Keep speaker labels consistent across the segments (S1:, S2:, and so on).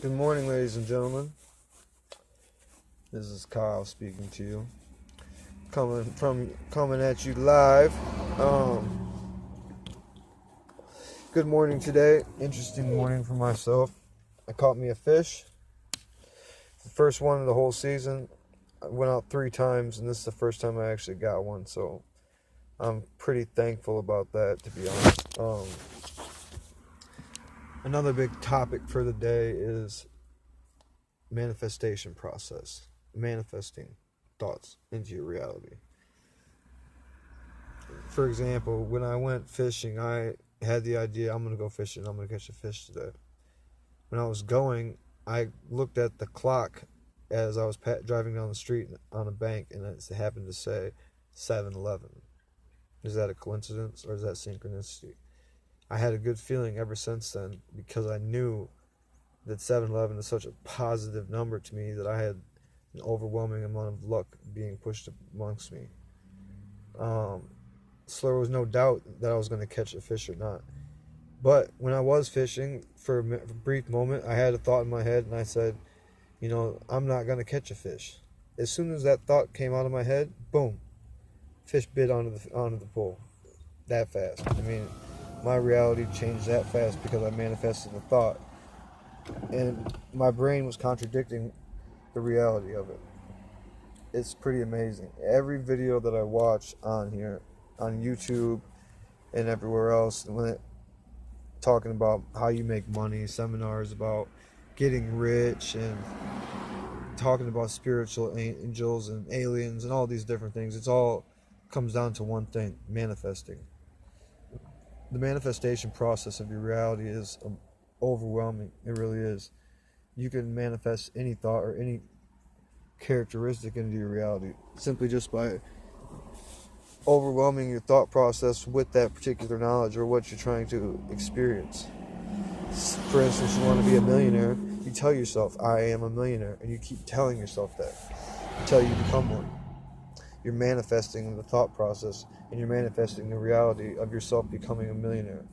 S1: Good morning, ladies and gentlemen. This is Kyle speaking to you, coming at you live. Good morning today. Interesting morning for myself. I caught me a fish. The first one of the whole season. I went out 3 times, and this is the first time I actually got one. So I'm pretty thankful about that, to be honest. Another big topic for the day is manifestation process, manifesting thoughts into your reality. For example, when I went fishing, I had the idea, I'm going to go fishing, I'm going to catch a fish today. When I was going, I looked at the clock as I was driving down the street on a bank, and it happened to say 7:11. Is that a coincidence, or is that synchronicity? I had a good feeling ever since then, because I knew that 7:11 is such a positive number to me that I had an overwhelming amount of luck being pushed amongst me. So there was no doubt that I was going to catch a fish or not. But when I was fishing, for a brief moment, I had a thought in my head, and I said, I'm not going to catch a fish. As soon as that thought came out of my head, boom, fish bit onto the pole. That fast. I mean, my reality changed that fast because I manifested a thought. And my brain was contradicting the reality of it. It's pretty amazing. Every video that I watch on here, on YouTube and everywhere else, talking about how you make money, seminars about getting rich, and talking about spiritual angels and aliens and all these different things, it's all comes down to one thing: manifesting. The manifestation process of your reality is overwhelming. It really is. You can manifest any thought or any characteristic into your reality simply just by overwhelming your thought process with that particular knowledge or what you're trying to experience. For instance, you want to be a millionaire, you tell yourself, I am a millionaire, and you keep telling yourself that until you become one. You're manifesting the thought process, and you're manifesting the reality of yourself becoming a millionaire.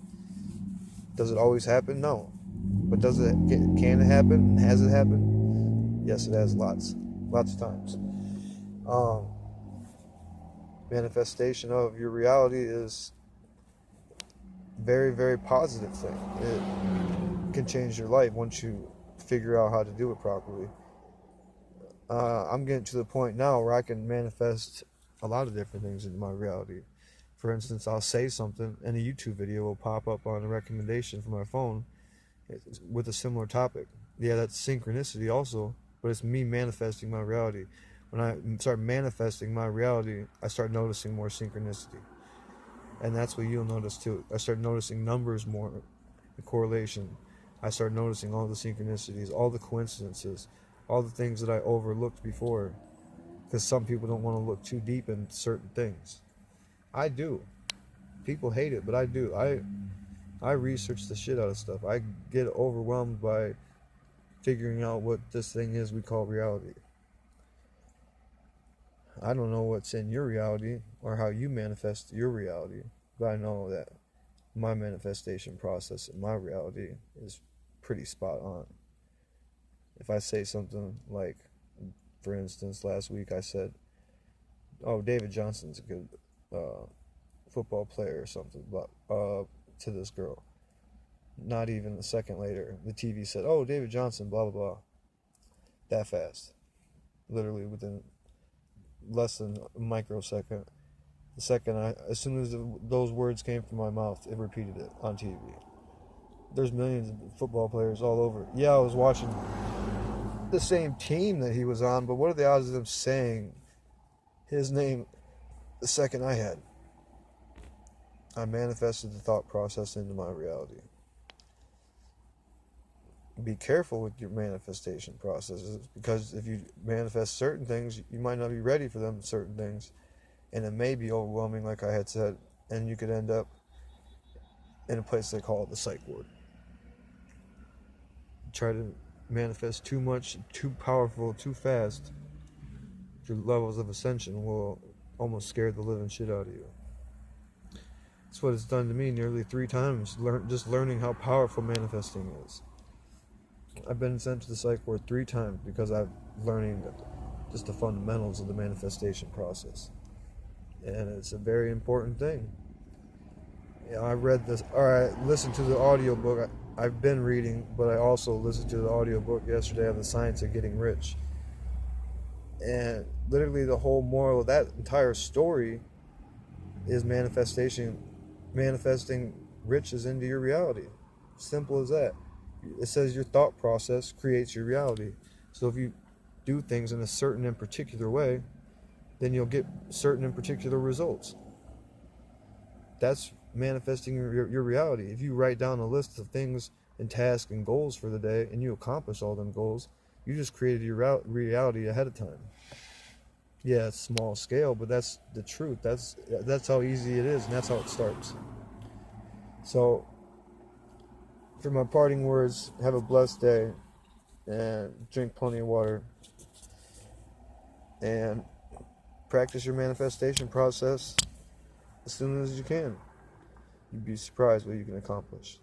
S1: Does it always happen? No. But can it happen? Has it happened? Yes, it has lots of times. Manifestation of your reality is a very, very positive thing. It can change your life once you figure out how to do it properly. I'm getting to the point now where I can manifest a lot of different things into my reality. For instance, I'll say something and a YouTube video will pop up on a recommendation from my phone with a similar topic. Yeah, that's synchronicity also, but it's me manifesting my reality. When I start manifesting my reality, I start noticing more synchronicity. And that's what you'll notice too. I start noticing numbers more, the correlation. I start noticing all the synchronicities, all the coincidences, all the things that I overlooked before. Because some people don't want to look too deep into certain things. I do. People hate it, but I do. I research the shit out of stuff. I get overwhelmed by figuring out what this thing is we call reality. I don't know what's in your reality or how you manifest your reality, but I know that my manifestation process in my reality is pretty spot on. If I say something like, for instance, last week I said, oh, David Johnson's a good football player or something, but to this girl. Not even a second later, the TV said, oh, David Johnson, blah, blah, blah. That fast. Literally within less than a microsecond. The second, as soon as those words came from my mouth, it repeated it on TV. There's millions of football players all over. Yeah, I was watching the same team that he was on, but what are the odds of them saying his name the second I had? I manifested the thought process into my reality. Be careful with your manifestation processes, because if you manifest certain things, you might not be ready for them, certain things, and it may be overwhelming, like I had said, and you could end up in a place they call it the psych ward. Try to manifest too much, too powerful, too fast, your levels of ascension will almost scare the living shit out of you. That's what it's done to me nearly 3 times, just learning how powerful manifesting is. I've been sent to the psych ward 3 times because I'm learning just the fundamentals of the manifestation process. And it's a very important thing. I read this, or I listened to the audiobook. I've been reading, but I also listened to the audiobook yesterday on the science of getting rich. And literally the whole moral of that entire story is manifesting riches into your reality. Simple as that. It says your thought process creates your reality. So if you do things in a certain and particular way, then you'll get certain and particular results. That's manifesting your reality. If you write down a list of things and tasks and goals for the day and you accomplish all them goals, you just created your reality ahead of time. Yeah, it's small scale, but that's the truth. That's how easy it is, and that's how it starts. So, for my parting words, have a blessed day, and drink plenty of water, and practice your manifestation process as soon as you can. You'd be surprised what you can accomplish.